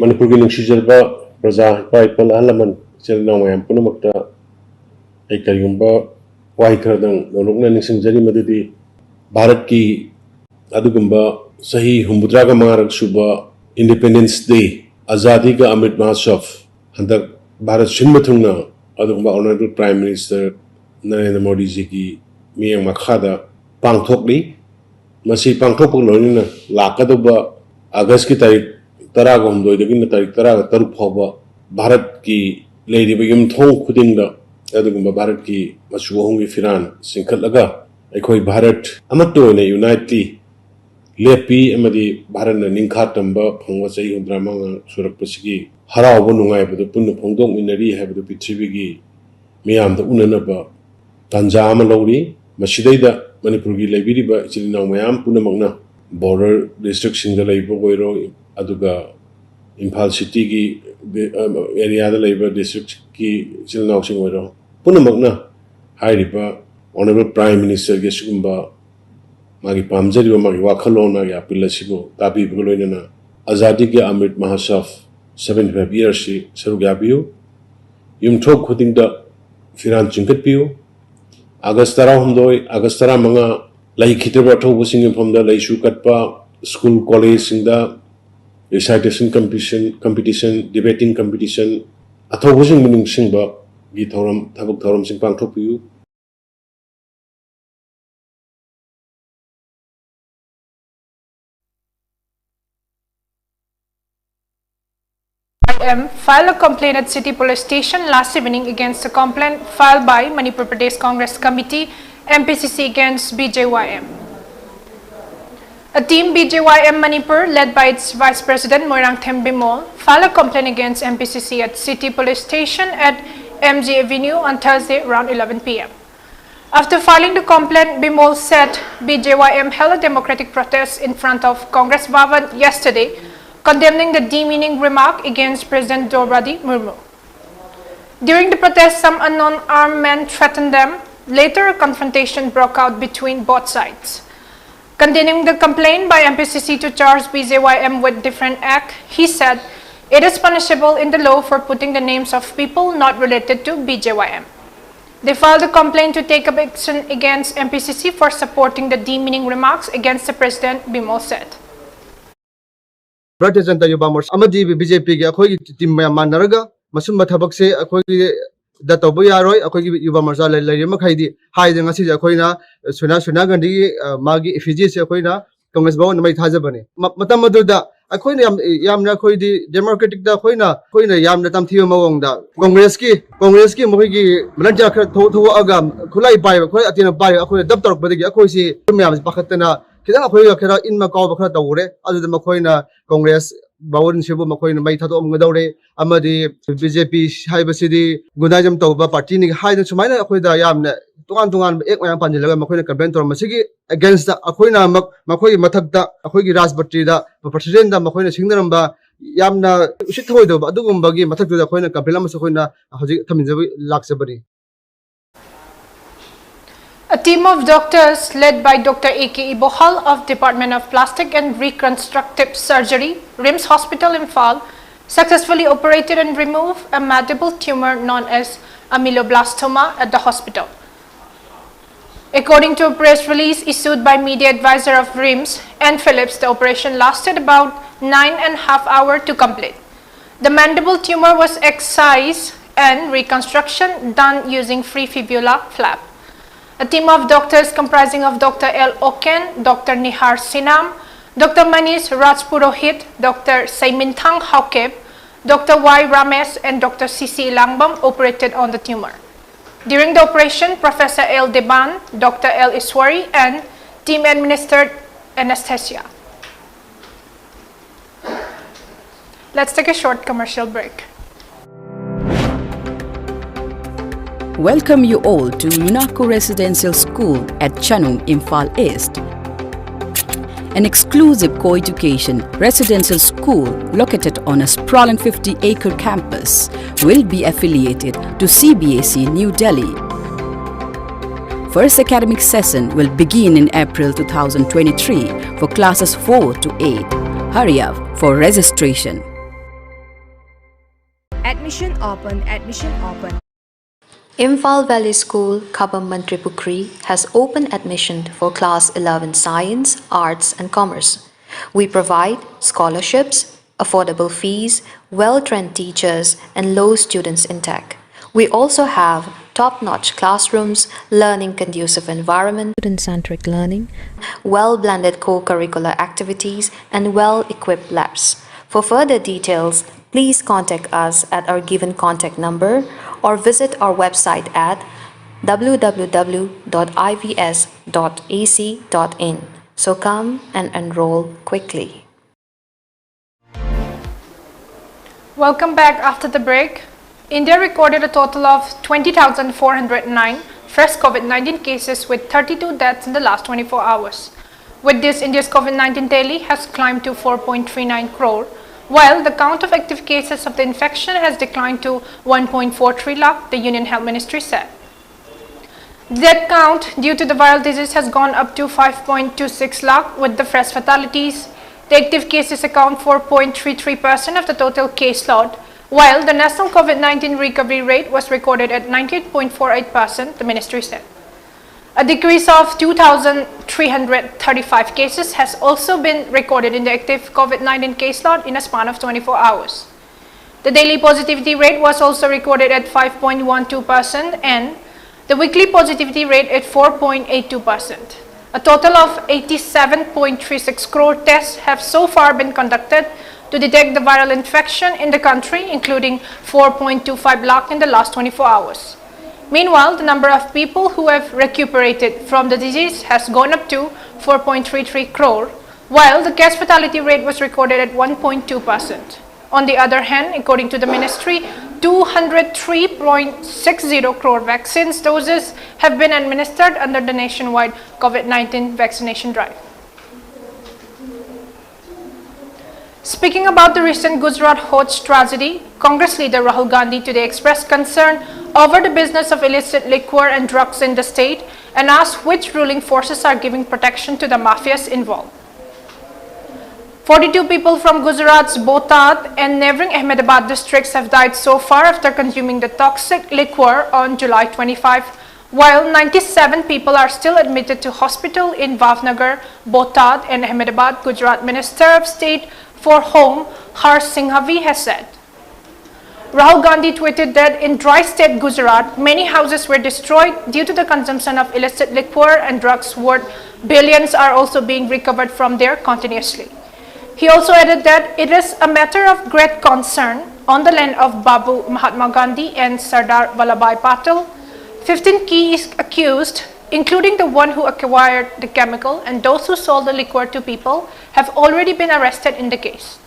Manipur ki nungsijarba praja paipal alaman chelna mayam punamakta ay kariyumba wahikhradang nolukna ningsingjari madudi Bharat ki adugumba sahi humbudraga mangarak suba Independence Day Azadi ka Amrit Mahotsav handak Bharat sinmathungna adugumba Honorable Prime Minister Narendra Modi ji ki miyang makhada pangthokli masi pangthokpuk loina lakadoba August ki tarik taraga humdoi dagina tarik taraga taruk phoba Bharat ki leiriba yumthong khudingda adugumba Bharat ki machuhongi firan singkhatlaga aikoi Bharat amatto ne unitely lepi amadi Bharat na ningkha tamba phangwa chai hundrama surak pasigi harawa nungai badu punna phongdong minari habadu pithribi gi miyam da unanaba tanja ama lawri masidaida Manipur gi leibiriba chilina mayam punna magna border district singda leibo goiro aduga Imphal city gi area da leiba district ki chilina sing goiro punna magna hairiba Honorable Prime Minister ge sugumba magi pamjari magi wakhalona ya pilasibo tabi bgoloina Azadi ke Amrit Mahotsav 75 years si sarug yabiu yumthok khudingda firan chingkat piu August 12 August 15 lai khitaba thobu singim phomda lai su katpa school college singda recitation competition debating competition athobu sing mining singba gi thoram thabuk thoram sing pangthok piu Filed a complaint at City Police Station last evening against a complaint filed by Manipur Pradesh Congress Committee MPCC against BJYM. A team BJYM Manipur led by its Vice President Moirangthem Bimol filed a complaint against MPCC at City Police Station at MG Avenue on Thursday around 11 p.m. After filing the complaint, Bimol said BJYM held a democratic protest in front of Congress Bhavan yesterday, condemning the demeaning remark against President Draupadi Murmu. During the protest, some unknown armed men threatened them. Later, a confrontation broke out between both sides. Condemning the complaint by MPCC to charge BJYM with different act, he said, it is punishable in the law for putting the names of people not related to BJYM. They filed a complaint to take up action against MPCC for supporting the demeaning remarks against the President, Bimol said. Bharatiya Janata Yuva Morcha amadi BJP gi akhoi team mayam manaraga masumba thabak se akhoi da tobu yaroi akhoi Yuva Morcha lai makhai di hai de ngasi akhoi na suna gandhi magi effigy se akhoi na Congress bawon mai thajabani matam maduda akhoi na yamna akhoi di democratic da akhoi na yamna tamthiwa mawong da Congress ki moi gi mlanja kha tho aga khulai pai akhoi atina pai akhoi dab torok badagi akhoi si mayam pakhatna kidang akhoi khara in ma kaw bakha tawre adu makhoi na Congress bawon sibu makhoi na mai thado amgadawre amadi BJP haibasidi gunajam tawba party ni haida sumaina akhoi da yamna tungan ek mayam panjilaga makhoi na campaign tor masigi against the akhoi na makhoi mathakta akhoi gi rajbatri da president da makhoi na singdaramba yamna usithoi do adugumba gi mathakta da akhoi na campaign am sakhoi na hoji thaminjabi laksabari. A team of doctors led by Dr. A.K. Ibohal of Department of Plastic and Reconstructive Surgery, RIMS Hospital Imphal, successfully operated and removed a mandible tumor known as ameloblastoma at the hospital. According to a press release issued by media advisor of RIMS and Phillips, the operation lasted about 9.5 hours to complete. The mandible tumor was excised and reconstruction done using free fibula flap. A team of doctors comprising of Dr. L. Oken, Dr. Nihar Sinam, Dr. Manish Rajpurohit, Dr. Saimintang Haukeb, Dr. Y. Ramesh and Dr. C.C. Langbam operated on the tumor. During the operation, Professor L. Deban, Dr. L. Iswari and team administered anesthesia. Let's take a short commercial break. Welcome you all to UNACO Residential School at Chanung, Imphal East. An exclusive co-education residential school located on a sprawling 50-acre campus will be affiliated to CBSE New Delhi. First academic session will begin in April 2023 for classes 4 to 8. Hurry up for registration. Admission open, admission open. Imphal Valley School, Khabam Mantripukri has open admission for Class 11 Science, Arts and Commerce. We provide scholarships, affordable fees, well-trained teachers and low students intake. We also have top-notch classrooms, learning conducive environment, student-centric learning, well-blended co-curricular activities and well-equipped labs. For further details, please contact us at our given contact number or visit our website at www.ivs.ac.in. So come and enroll quickly. Welcome back after the break. India recorded a total of 20,409 fresh COVID-19 cases with 32 deaths in the last 24 hours. With this, India's COVID-19 tally has climbed to 4.39 crore, while the count of active cases of the infection has declined to 1.43 lakh, the Union Health Ministry said. The death count due to the viral disease has gone up to 5.26 lakh with the fresh fatalities. The active cases account for 0.33% of the total caseload, while the national COVID-19 recovery rate was recorded at 98.48%, the ministry said. A decrease of 2,335 cases has also been recorded in the active COVID-19 caseload in a span of 24 hours. The daily positivity rate was also recorded at 5.12% and the weekly positivity rate at 4.82%. A total of 87.36 crore tests have so far been conducted to detect the viral infection in the country, including 4.25 lakh in the last 24 hours. Meanwhile, the number of people who have recuperated from the disease has gone up to 4.33 crore, while the case fatality rate was recorded at 1.2%. On the other hand, according to the ministry, 203.60 crore vaccines doses have been administered under the nationwide COVID-19 vaccination drive. Speaking about the recent Gujarat Hoj tragedy, Congress leader Rahul Gandhi today expressed concern over the business of illicit liquor and drugs in the state and asked which ruling forces are giving protection to the mafias involved. 42 people from Gujarat's Botad and neighboring Ahmedabad districts have died so far after consuming the toxic liquor on July 25, while 97 people are still admitted to hospital in Bhavnagar, Botad and Ahmedabad. Gujarat Minister of State for Home, Harsh Singhavi has said. Rahul Gandhi tweeted that in dry state Gujarat, many houses were destroyed due to the consumption of illicit liquor and drugs worth billions are also being recovered from there continuously. He also added that it is a matter of great concern on the land of Babu Mahatma Gandhi and Sardar Vallabhbhai Patel. 15 key accused, including the one who acquired the chemical and those who sold the liquor to people, have already been arrested in the case.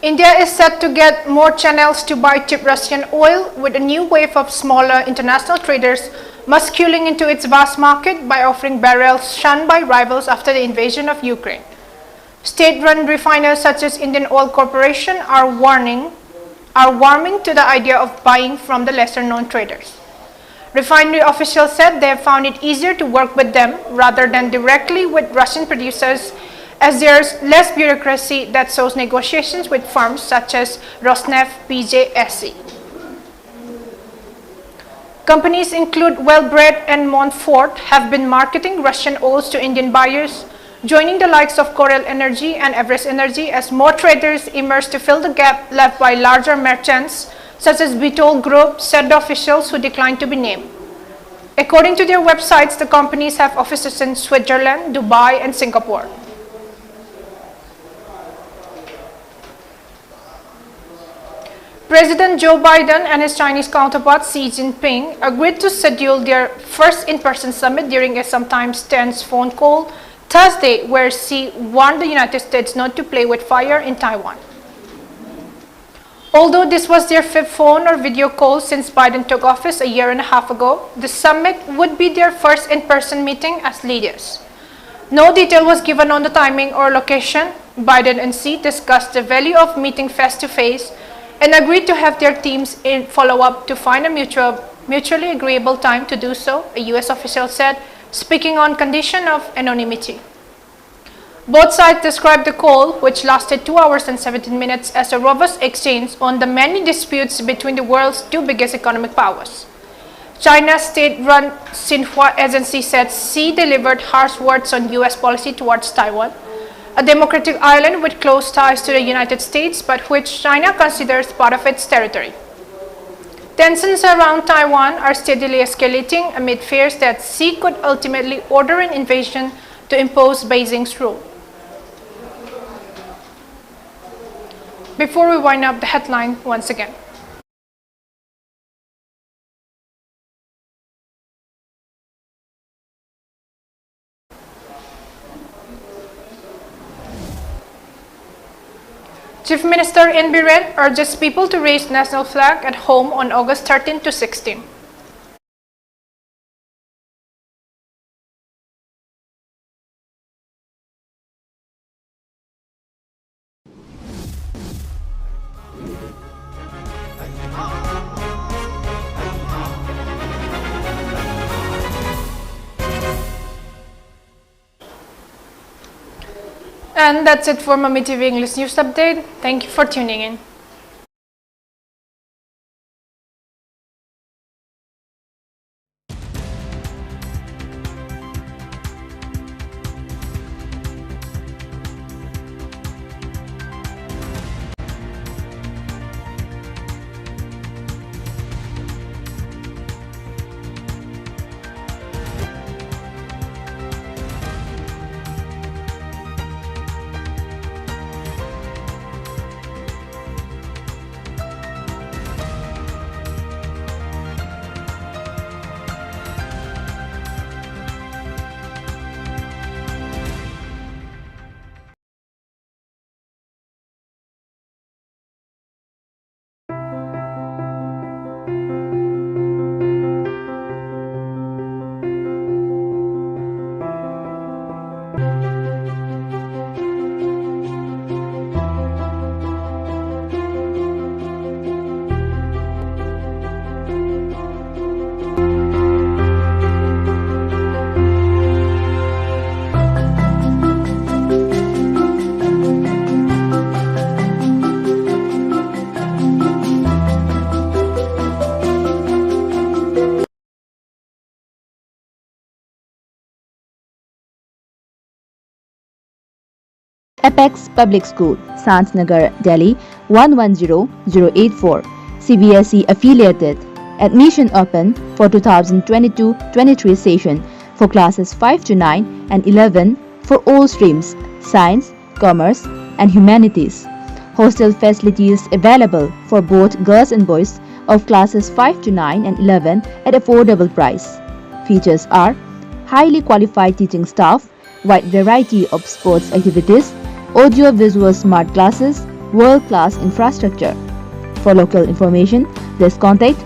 India is set to get more channels to buy cheap Russian oil, with a new wave of smaller international traders muscling into its vast market by offering barrels shunned by rivals after the invasion of Ukraine. State-run refiners such as Indian Oil Corporation are warming to the idea of buying from the lesser-known traders. Refinery officials said they have found it easier to work with them rather than directly with Russian producers, as there is less bureaucracy that shows negotiations with firms such as Rosneft, BJSC. Companies include Wellbred and Montfort have been marketing Russian oils to Indian buyers, joining the likes of Coral Energy and Everest Energy as more traders emerge to fill the gap left by larger merchants such as Vitol Group, said officials who declined to be named. According to their websites, the companies have offices in Switzerland, Dubai and Singapore. President Joe Biden and his Chinese counterpart Xi Jinping agreed to schedule their first in-person summit during a sometimes tense phone call Thursday, where Xi warned the United States not to play with fire in Taiwan. Although this was their fifth phone or video call since Biden took office a year and a half ago, the summit would be their first in-person meeting as leaders. No detail was given on the timing or location. Biden and Xi discussed the value of meeting face-to-face and agreed to have their teams in follow-up to find a mutually agreeable time to do so, a U.S. official said, speaking on condition of anonymity. Both sides described the call, which lasted 2 hours and 17 minutes, as a robust exchange on the many disputes between the world's two biggest economic powers. China's state-run Xinhua agency said Xi delivered harsh words on U.S. policy towards Taiwan, a democratic island with close ties to the United States, but which China considers part of its territory. Tensions around Taiwan are steadily escalating amid fears that Xi could ultimately order an invasion to impose Beijing's rule. Before we wind up the headline once again. Chief Minister In Biren urges people to raise national flag at home on August 13 to 16. And that's it for MAMI TV English News Update. Thank you for tuning in. Apex Public School, Santnagar, Delhi 110084, CBSE affiliated. Admission open for 2022-23 session for classes 5 to 9 and 11 for all streams, science, commerce and humanities. Hostel facilities available for both girls and boys of classes 5 to 9 and 11 at affordable price. Features are highly qualified teaching staff, wide variety of sports activities, audio-visual smart classes, world-class infrastructure. For local information, please contact